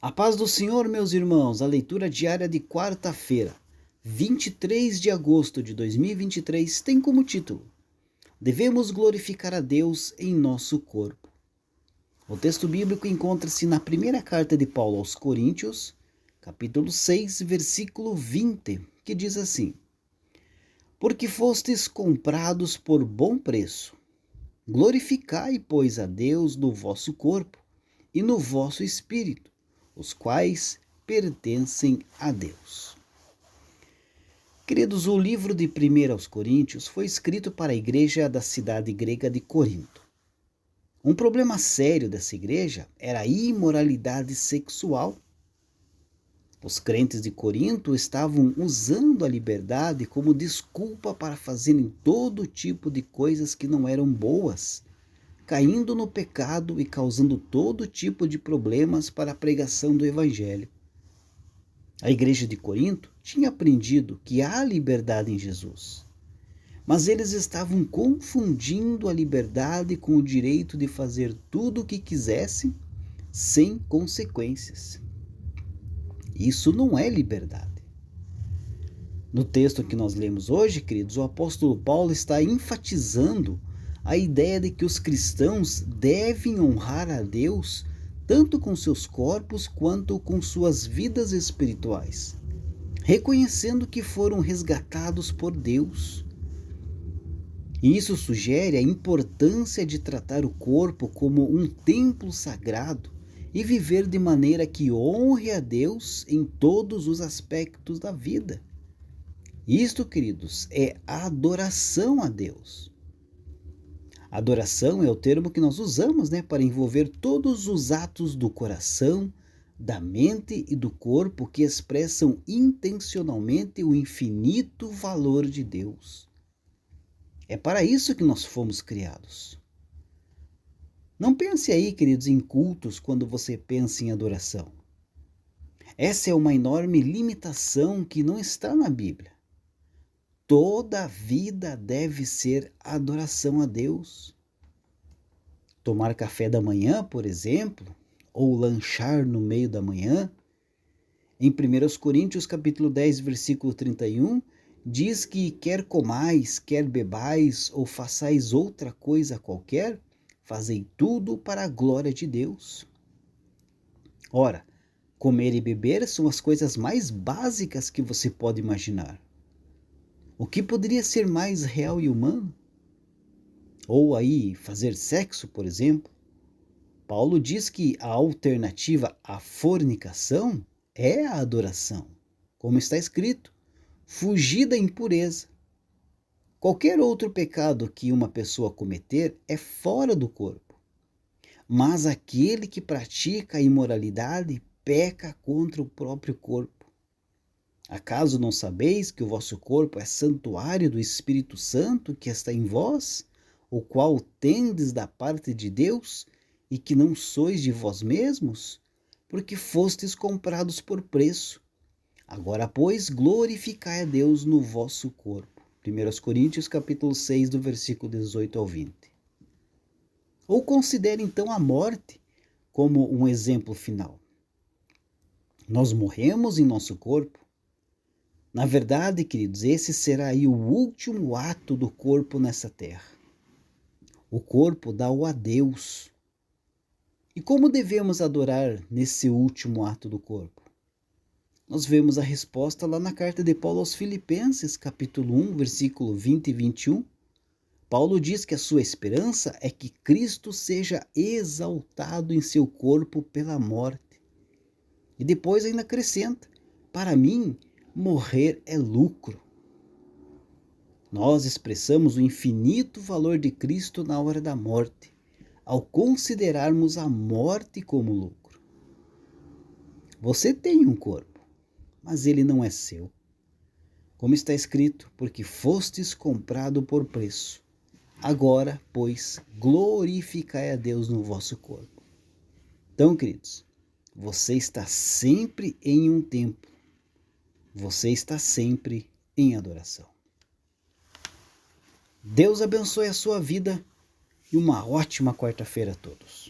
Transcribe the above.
A paz do Senhor, meus irmãos, a leitura diária de quarta-feira, 23 de agosto de 2023, tem como título: Devemos glorificar a Deus em nosso corpo. O texto bíblico encontra-se na primeira carta de Paulo aos Coríntios, capítulo 6, versículo 20, que diz assim: Porque fostes comprados por bom preço, glorificai, pois, a Deus no vosso corpo e no vosso espírito, os quais pertencem a Deus. Queridos, o livro de 1 aos Coríntios foi escrito para a igreja da cidade grega de Corinto. Um problema sério dessa igreja era a imoralidade sexual. Os crentes de Corinto estavam usando a liberdade como desculpa para fazerem todo tipo de coisas que não eram boas, caindo no pecado e causando todo tipo de problemas para a pregação do Evangelho. A igreja de Corinto tinha aprendido que há liberdade em Jesus, mas eles estavam confundindo a liberdade com o direito de fazer tudo o que quisessem sem consequências. Isso não é liberdade. No texto que nós lemos hoje, queridos, o apóstolo Paulo está enfatizando a ideia de que os cristãos devem honrar a Deus tanto com seus corpos quanto com suas vidas espirituais, reconhecendo que foram resgatados por Deus. E isso sugere a importância de tratar o corpo como um templo sagrado e viver de maneira que honre a Deus em todos os aspectos da vida. Isto, queridos, é adoração a Deus. Adoração é o termo que nós usamos, para envolver todos os atos do coração, da mente e do corpo que expressam intencionalmente o infinito valor de Deus. É para isso que nós fomos criados. Não pense aí, queridos, em cultos quando você pensa em adoração. Essa é uma enorme limitação que não está na Bíblia. Toda a vida deve ser adoração a Deus. Tomar café da manhã, por exemplo, ou lanchar no meio da manhã. Em 1 Coríntios capítulo 10, versículo 31, diz que quer comais, quer bebais ou façais outra coisa qualquer, fazei tudo para a glória de Deus. Ora, comer e beber são as coisas mais básicas que você pode imaginar. O que poderia ser mais real e humano? Ou aí, fazer sexo, por exemplo. Paulo diz que a alternativa à fornicação é a adoração. Como está escrito, fugir da impureza. Qualquer outro pecado que uma pessoa cometer é fora do corpo. Mas aquele que pratica a imoralidade peca contra o próprio corpo. Acaso não sabeis que o vosso corpo é santuário do Espírito Santo que está em vós, o qual tendes da parte de Deus, e que não sois de vós mesmos? Porque fostes comprados por preço. Agora, pois, glorificai a Deus no vosso corpo. 1 Coríntios capítulo 6, do versículo 18 ao 20. Ou considere então a morte como um exemplo final. Nós morremos em nosso corpo. Na verdade, queridos, esse será aí o último ato do corpo nessa terra. O corpo dá-o a Deus. E como devemos adorar nesse último ato do corpo? Nós vemos a resposta lá na carta de Paulo aos Filipenses, capítulo 1, versículo 20 e 21. Paulo diz que a sua esperança é que Cristo seja exaltado em seu corpo pela morte. E depois ainda acrescenta: para mim, morrer é lucro. Nós expressamos o infinito valor de Cristo na hora da morte, ao considerarmos a morte como lucro. Você tem um corpo, mas ele não é seu. Como está escrito, porque fostes comprado por preço. Agora, pois, glorificai a Deus no vosso corpo. Então, queridos, você está sempre em um templo. Você está sempre em adoração. Deus abençoe a sua vida e uma ótima quarta-feira a todos.